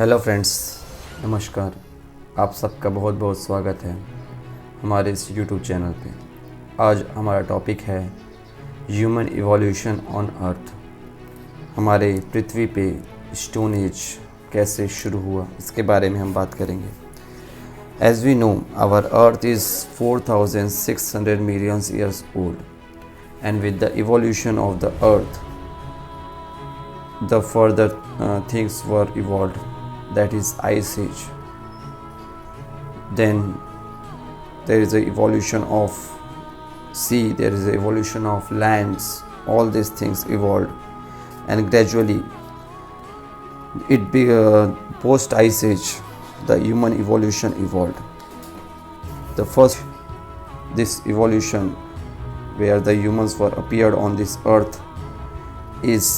Hello friends, नमस्कार। आप सबका बहुत बहुत स्वागत है हमारे इस यूट्यूब चैनल पे। आज हमारा टॉपिक है ह्यूमन इवोल्यूशन ऑन अर्थ। हमारे पृथ्वी पे स्टोन एज कैसे शुरू हुआ, इसके बारे में हम बात करेंगे। As we know, our earth is 4600 millions years old and with the evolution of the earth the further things were evolved, that is ice age. Then there is a evolution of sea, there is a evolution of lands. All these things evolved and gradually it be post ice age the human evolution evolved. The first this evolution where the humans were appeared on this earth is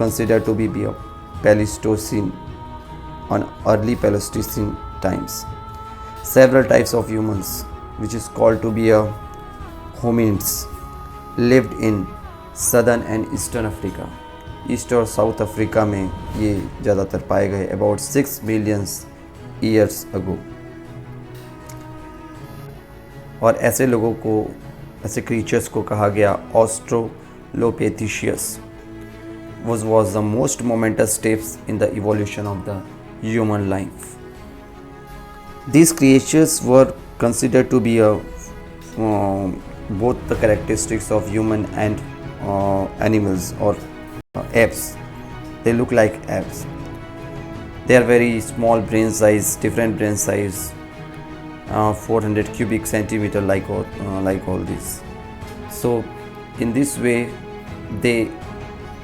considered to be a Pleistocene, on early Pleistocene times. Several types of humans, which is called to be a hominids, lived in southern and eastern Africa. East और south Africa में ये ज़्यादातर पाए गए about 6 millions years ago. और ऐसे लोगों को, ऐसे क्रीचर्स को कहा गया ऑस्ट्रोलोपेथिशियस, which was the most momentous steps in the evolution of the human life. These creatures were considered to be both the characteristics of human and animals or apes. They look like apes. They are very small brain size, different brain size, 400 cubic centimeter like all this. So in this way they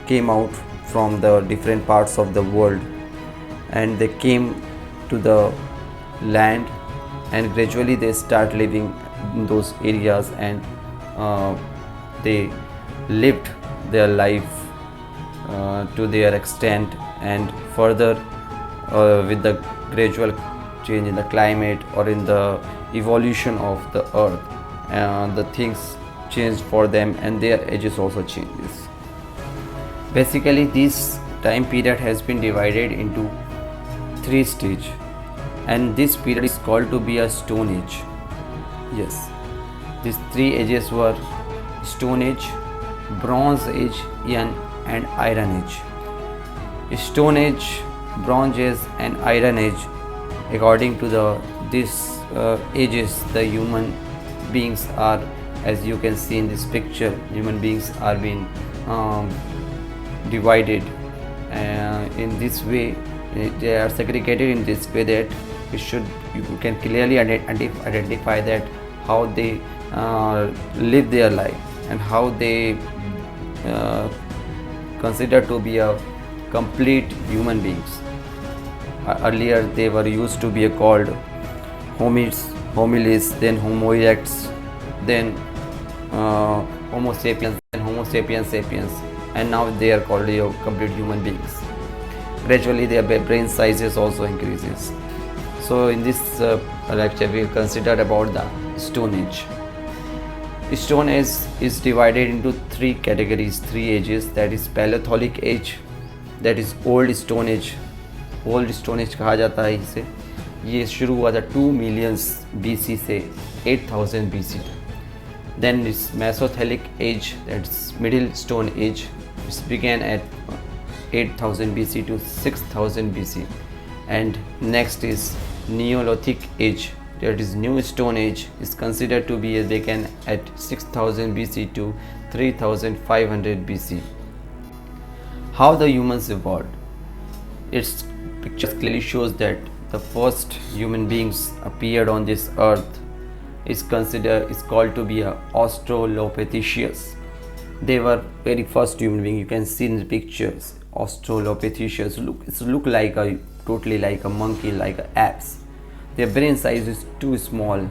came out from the different parts of the world and they came to the land, and gradually they start living in those areas and they lived their life to their extent, and further with the gradual change in the climate or in the evolution of the earth, the things changed for them and their ages also changes. Basically, this time period has been divided into 3 stages, and this period is called to be a Stone Age. Yes, these 3 ages were Stone Age, Bronze Age, and Iron Age. Stone Age, Bronze Age, and Iron Age, according to these ages, the human beings are, as you can see in this picture, human beings are being divided in this way. They are segregated in this way that you can clearly identify that how they live their life and how they consider to be a complete human beings. Earlier they were used to be called hominids, homilids, then Homo erectus, then Homo sapiens, then Homo sapiens sapiens, and now they are called complete human beings. Gradually their brain sizes also increases. So in this lecture we will consider about the Stone Age. Stone Age is divided into 3 categories, 3 ages, that is Paleolithic age, that is Old Stone Age. Old Stone Age कहा जाता है इसे। ये शुरू हुआ था 2 millions BC से 8000 BC. Then is Mesothelic age, that's Middle Stone Age. It began at 8000 BC to 6000 BC. And next is Neolithic age, that is New Stone Age, is considered to be began at 6000 BC to 3500 BC. How the humans evolved? Its picture clearly shows that the first human beings appeared on this earth is called to be a Australopithecus. They were very first human being. You can see in the pictures Australopithecus look like totally like a monkey, like apes. Their brain size is too small,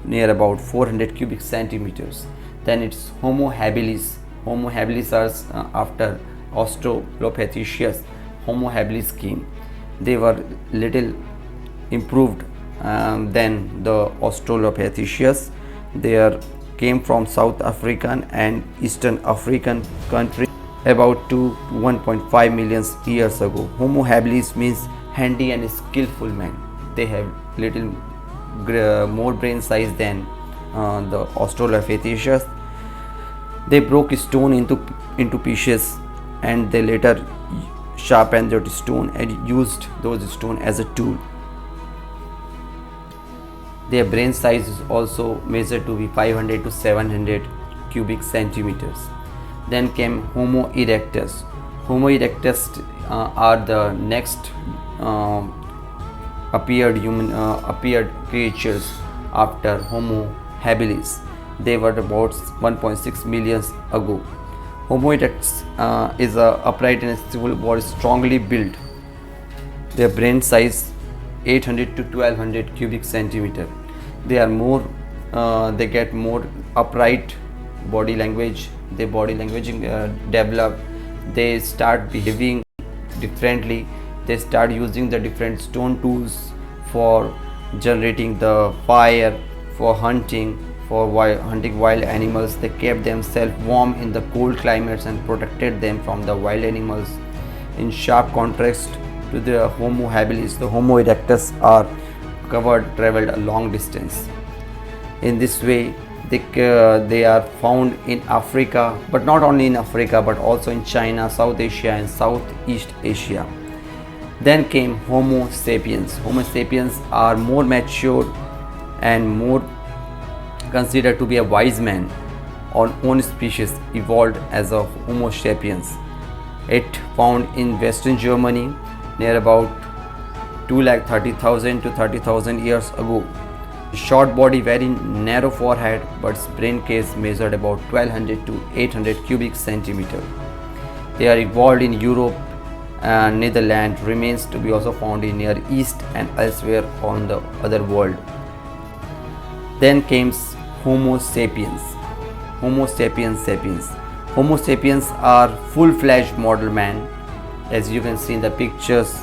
near about 400 cubic centimeters. Then it's Homo habilis. Homo habilis are after Australopithecus. Homo habilis came. They were little improved than the Australopithecus. They came from South African and Eastern African country about 1.5 million years ago. Homo habilis means handy and skillful men. They have little more brain size than the Australopithecus. They broke stone into pieces, and they later sharpened that stone and used those stone as a tool. Their brain size is also measured to be 500 to 700 cubic centimeters. Then came Homo erectus. Homo erectus are the next appeared creatures after Homo habilis. They were about 1.6 million ago. Homo erectus is a upright and stable body, strongly built. Their brain size 800 to 1200 cubic centimeter. They are more, they get more upright body language. Their body language develop. They start behaving differently. They start using the different stone tools for generating the fire, for hunting, hunting wild animals. They kept themselves warm in the cold climates and protected them from the wild animals. In sharp contrast to the Homo habilis, the Homo erectus traveled a long distance. In this way, they are found in Africa, but not only in Africa, but also in China, South Asia, and Southeast Asia. Then came Homo sapiens. Homo sapiens are more mature and more considered to be a wise man. Our own species evolved as a Homo sapiens. It found in Western Germany near about 230,000 to 30,000 years ago. Short body, very narrow forehead, but brain case measured about 1200 to 800 cubic centimeter. They are evolved in Europe and Netherlands. Remains to be also found in Near East and elsewhere on the other world. Then came Homo sapiens. Homo sapiens sapiens. Homo sapiens are full-fledged model man. As you can see in the pictures,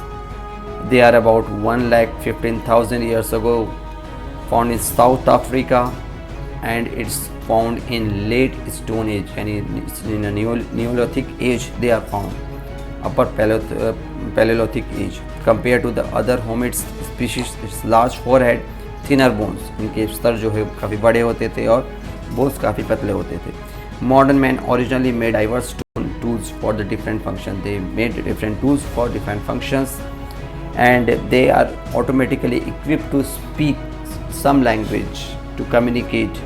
they are about 1,15,000 years ago, found in South Africa, and it's found in late Stone Age, and in a Neolithic age they are found, upper Paleolithic age. Compared to the other hominids species, its large forehead, thinner bones, इनके स्तर जो है काफ़ी बड़े होते थे और bones काफ़ी पतले होते थे. Modern man originally made diverse stone tools for the different functions. They made different tools for different functions, and they are automatically equipped to speak some language to communicate.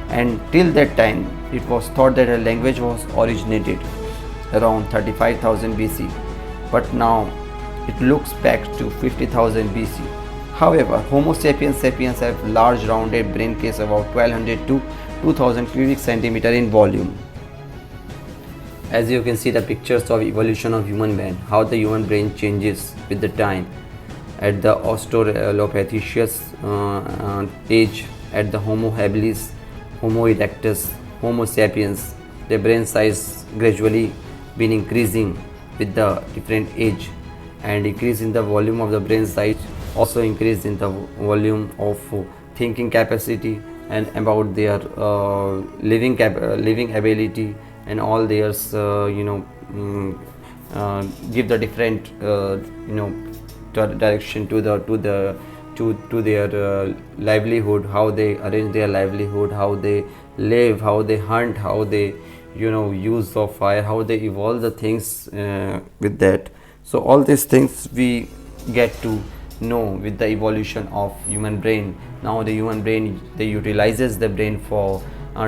And till that time, it was thought that a language was originated around 35,000 BC, but now it looks back to 50,000 BC. However, Homo sapiens sapiens have large rounded brain case, about 1200 to 2000 cubic centimeter in volume. As you can see the pictures of evolution of human brain, how the human brain changes with the time. At the Australopithecus age, at the Homo habilis, Homo erectus, Homo sapiens, the brain size gradually been increasing with the different age, and increase in the volume of the brain size, also increase in the volume of thinking capacity and about their living ability, and all theirs give the different direction to their livelihood, how they arrange their livelihood, how they live, how they hunt, how they use of fire, how they evolve the things with that. So all these things we get to know with the evolution of human brain. Now the human brain, they utilizes the brain for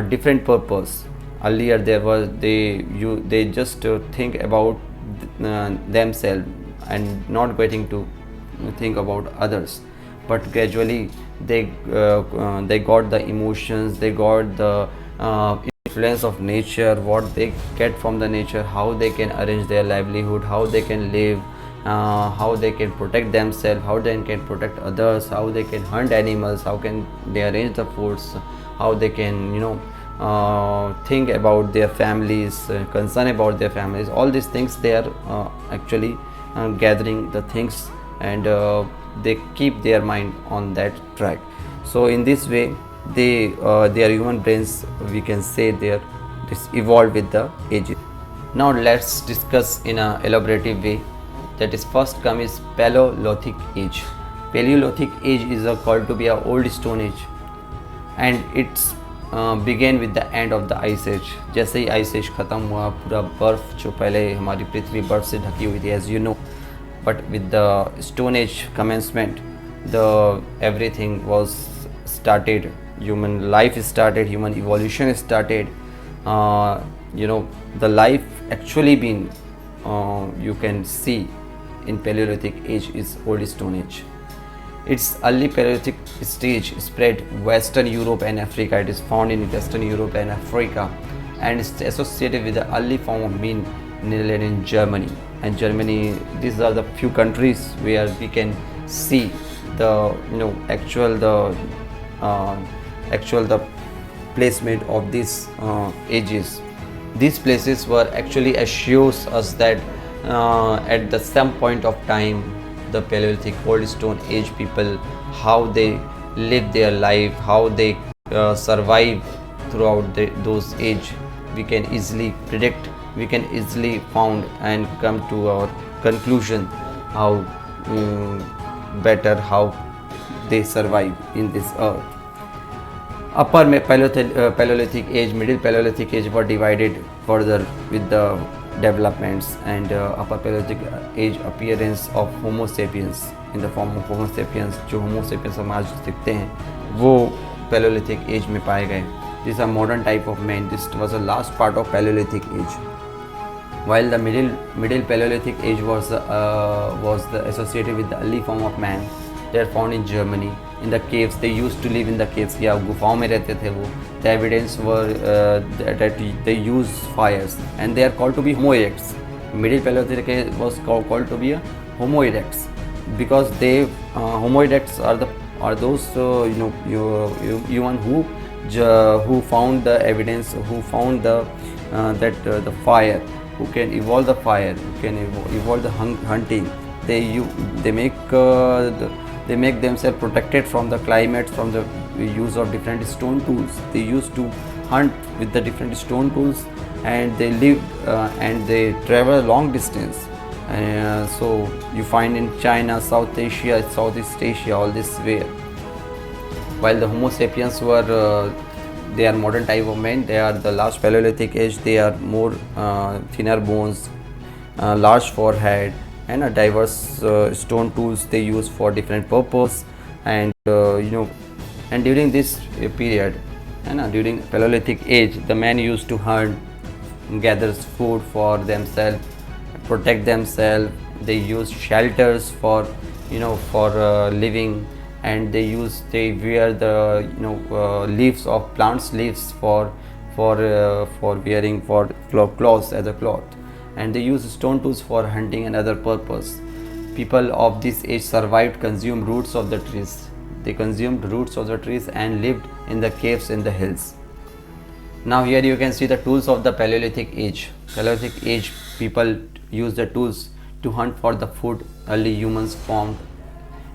different purpose. Earlier they just think about themselves and not getting to think about others, but gradually they got the emotions, they got the influence of nature, what they get from the nature, how they can arrange their livelihood, how they can live, how they can protect themselves, how they can protect others, how they can hunt animals, how can they arrange the foods, how they can think about their families, concern about their families. All these things they are actually gathering the things, and they keep their mind on that track. So in this way their human brains, we can say, this evolved with the ages. Now let's discuss in a elaborative way That is first come is Paleolithic age. Paleolithic age is called to be a old stone age, and it's began with the end of the ice age. जैसे ही ice age ख़त्म हुआ, पूरा बर्फ़ जो पहले हमारी पृथ्वी बर्फ़ से ढकी हुई थी, as you know, but with the stone age commencement, the everything was started. Human life started, human evolution started. The life actually been you can see in Paleolithic age is old stone age. Its early Paleolithic stage spread Western Europe and Africa. It is found in Western Europe and Africa, and it's associated with the early form of mean Netherlands in Germany. And Germany, these are the few countries where we can see the actual placement of these ages. These places were actually assures us that at the some point of time, the Paleolithic Old Stone Age people, how they live their life, how they survive throughout those age, we can easily predict, we can easily found and come to our conclusion how how they survive in this earth. Upper Paleolithic age, middle Paleolithic age were divided further with the developments, and upper Paleolithic age appearance of Homo sapiens in the form of Homo sapiens. जो Homo sapiens हम आज दिखते हैं वो Paleolithic age में पाए गए. These are modern type of men. This was the last part of Paleolithic age. While the middle Paleolithic age was associated with the early form of man. They are found in Germany. In the caves, they used to live in the caves. या गुफाओं में रहते थे वो. The evidence were that they use fires, and they are called to be Homo erectus. Middle Paleolithic age was called to be a Homo erectus because they Homo erectus are those human who found the evidence, who found the fire, who can evolve the fire, who can evolve the hunting. They make themselves protected from the climate, from the use of different stone tools. They used to hunt with the different stone tools, and they live and they travel a long distance. So you find in China, South Asia, Southeast Asia, all this way. While the Homo sapiens were they are modern type of men. They are the last Paleolithic age. They are more thinner bones, large forehead, and diverse stone tools they use for different purpose. And and during this period, during Paleolithic age, the men used to hunt, gathers food for themselves, protect themselves. They use shelters for living, and they wear the leaves of plants leaves for wearing for clothes as a cloth, and they use stone tools for hunting and other purpose. People of this age survived, consumed roots of the trees. They consumed roots of the trees and lived in the caves in the hills. Now here you can see the tools of the Paleolithic age. Paleolithic age people use the tools to hunt for the food. Early humans formed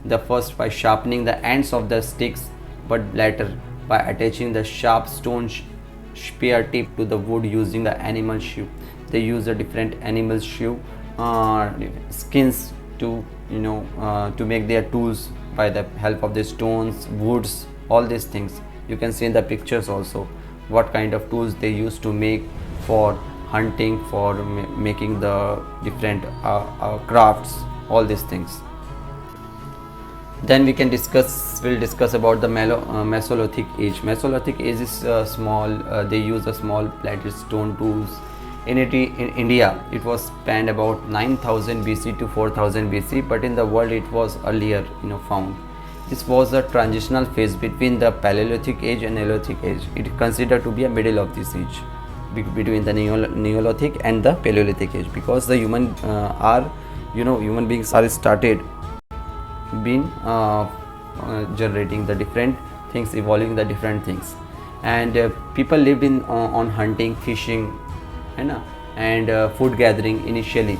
the first by sharpening the ends of the sticks, but later by attaching the sharp stone spear tip to the wood using the animal shoe. They use the different animal shoe skins to to make their tools by the help of the stones, woods, all these things. You can see in the pictures also what kind of tools they used to make for hunting, for making the different crafts, all these things. Then we'll discuss about the Mesolithic age. Mesolithic age is small. They use a small plated stone tools. In India, it was spanned about 9000 BC to 4000 BC, but in the world it was earlier found. This was a transitional phase between the Paleolithic age and Neolithic age. It is considered to be a middle of this age, between the Neolithic and the Paleolithic age, because the human beings are started been generating the different things, evolving the different things, and people lived on hunting, fishing, and food gathering initially,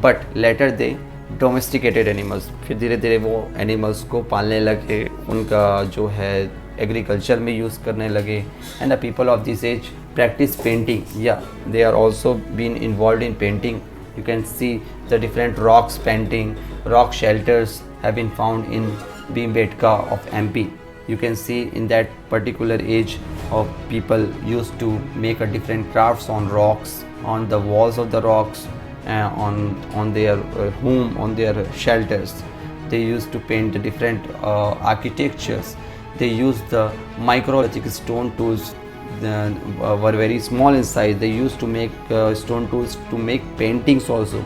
but later they domesticated animals. फिर धीरे धीरे वो animals को पालने लगे, उनका जो है agriculture में use करने लगे. And the people of this age practice painting. Yeah, they are also been involved in painting. You can see the different rocks painting, rock shelters have been found in Bhimbetka of MP. You can see in that particular age of people used to make a different crafts on rocks, on the walls of the rocks, on their home, on their shelters. They used to paint the different architectures. They used the microlithic stone tools, were very small in size. They used to make stone tools to make paintings also.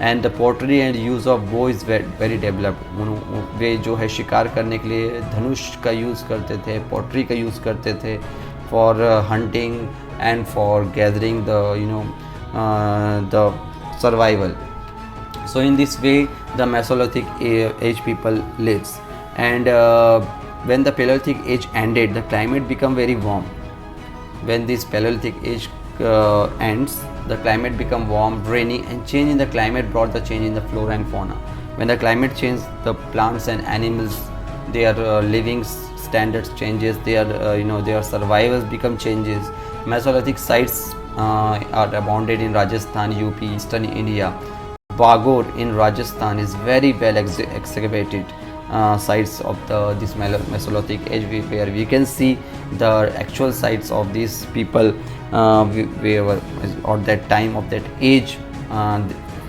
And the pottery and use of bow is very developed. वे जो है शिकार करने के लिए धनुष का use करते थे, पोट्री का यूज़ करते थे for hunting and for gathering the survival. So in this way the Mesolithic age people lives, and when the Paleolithic age ended, the climate became very warm. When this Paleolithic age ends, the climate become warm, rainy, and change in the climate brought the change in the flora and fauna. When the climate changed, the plants and animals, their living standards changes, their survivals become changes. Mesolithic sites are abounded in Rajasthan, UP, eastern India. Bagor in Rajasthan is very well excavated sites of this Mesolithic age, where we can see the actual sites of these people at that time of that age,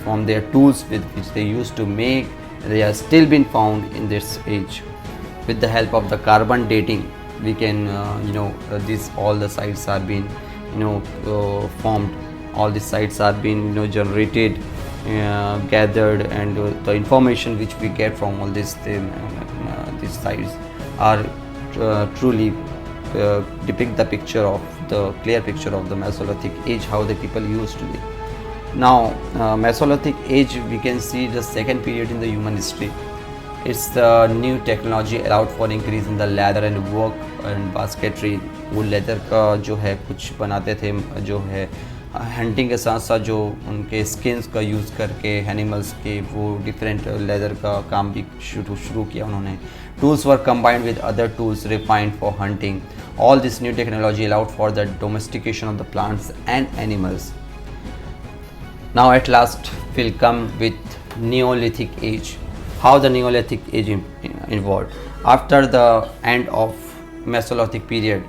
from their tools with which they used to make. They are still been found in this age. With the help of the carbon dating, we can these all the sites are being formed. All the sites are being generated, gathered, and the information which we get from all these sites are truly depict the picture of the clear picture of the Mesolithic age, how the people used to live. Now Mesolithic age, we can see the second period in the human history. It's the new technology allowed for increase in the leather and work and basketry. वो leather का जो है कुछ बनाते थे, जो है hunting के साथ साथ जो उनके स्किन्स का यूज़ करके एनिमल्स के वो डिफरेंट लेदर का काम भी शुरू किया उन्होंने. Tools were combined with other tools refined for hunting. All this new technology allowed for the domestication of the plants and animals. Now at last we'll come with Neolithic age. How the Neolithic age evolved. After the end of Mesolithic period,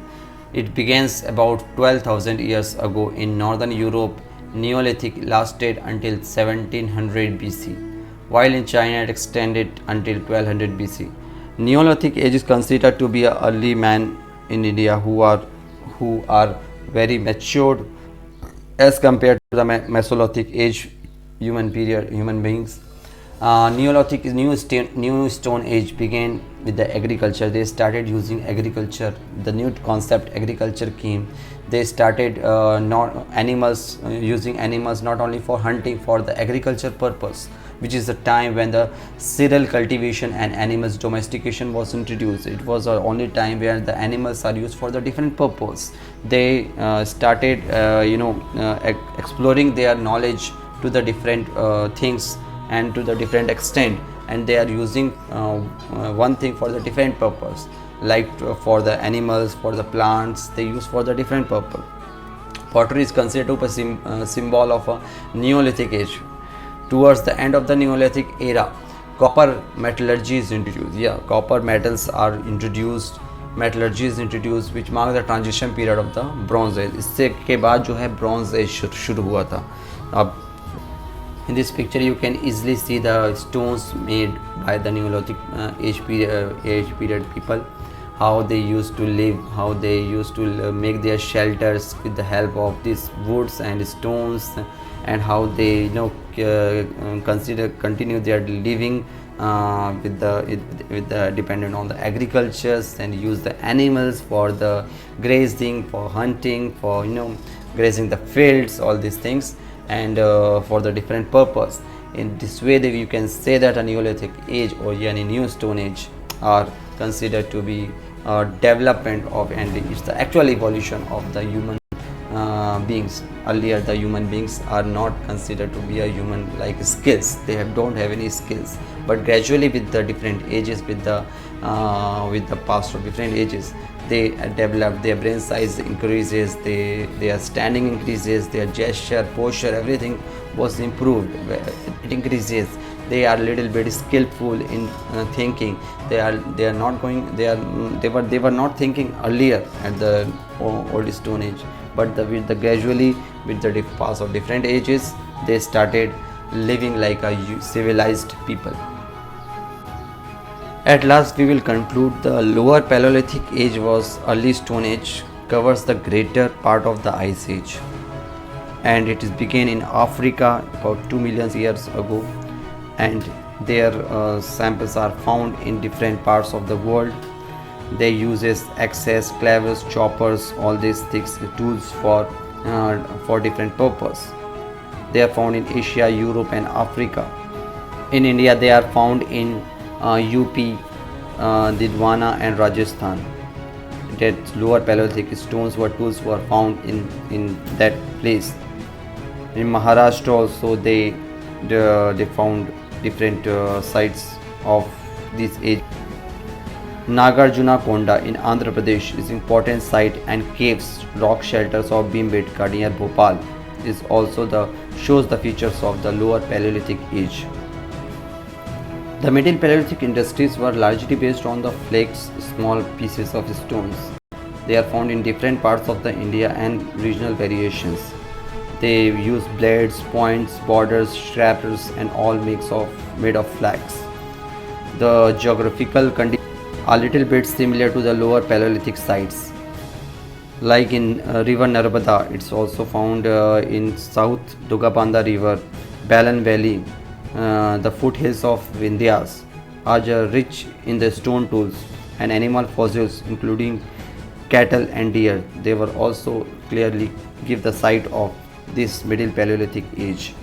it begins about 12,000 years ago in northern Europe. Neolithic lasted until 1700 BC, while in China it extended until 1200 BC. Neolithic age is considered to be an early man in India who are very matured as compared to the Mesolithic age human beings. Neolithic new stone age began with the agriculture. They started using agriculture. The new concept agriculture came. They started using animals not only for hunting, for the agriculture purpose, which is the time when the cereal cultivation and animals domestication was introduced. It was the only time where the animals are used for the different purpose. They started exploring their knowledge to the different things and to the different extent, and they are using one thing for the different purpose, like for the animals, for the plants, they use for the different purpose. Pottery is considered to be a symbol of a Neolithic age. Towards the end of the Neolithic era, copper metallurgy is introduced. Copper metals are introduced, metallurgy is introduced, which marks the transition period of the Bronze Age. इससे के बाद जो है Bronze Age शुरू हुआ था. अब in this picture you can easily see the stones made by the Neolithic age period people, how they used to live, how they used to make their shelters with the help of these woods and stones, and how they continue their living with the dependent on the agricultures, and use the animals for the grazing, for hunting, for grazing the fields, all these things, and for the different purpose. In this way that you can say that a Neolithic age or any new stone age are considered to be development of, and it's the actual evolution of the human beings. Earlier the human beings are not considered to be a human like skills, they don't have any skills, but gradually with the different ages, with the past of different ages, they develop, their brain size increases, their standing increases, their gesture, posture, everything was improved. It increases. They are little bit skillful in thinking. They are not going. They were not thinking earlier at the old Stone Age, but with the gradually with the pass of different ages, they started living like a civilized people. At last, we will conclude the lower Paleolithic age was early Stone Age, covers the greater part of the Ice Age, and it is began in Africa about 2 million years ago, and their samples are found in different parts of the world. They uses axes, clavers, choppers, all these things, tools for different purpose. They are found in Asia, Europe, and Africa. In India, they are found in UP, Didwana, and Rajasthan. That lower Paleolithic stones were tools were found in that place. In Maharashtra also they found different sites of this age. Nagarjuna Konda in Andhra Pradesh is important site, and caves, rock shelters of Bhimbetka near Bhopal is also shows the features of the lower Paleolithic age. The Middle Paleolithic industries were largely based on the flakes, small pieces of stones. They are found in different parts of the India and regional variations. They use blades, points, borders, strappers, and all made of flax. The geographical conditions are a little bit similar to the lower Paleolithic sites. Like in river Narmada, it's also found in South Dugabanda River, Balan Valley. The foothills of Vindhyas are rich in the stone tools and animal fossils, including cattle and deer. They were also clearly give the site of this Middle Paleolithic age.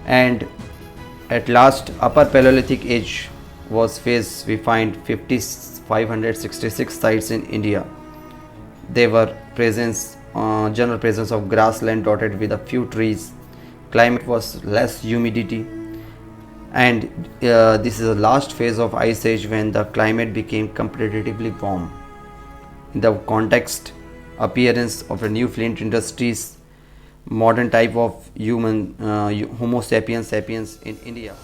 And at last, Upper Paleolithic age was phase. We find 566 sites in India. They were general presence of grassland dotted with a few trees. Climate was less humidity, and this is the last phase of Ice Age when the climate became comparatively warm. In the context, appearance of a new flint industries, modern type of human Homo sapiens in India.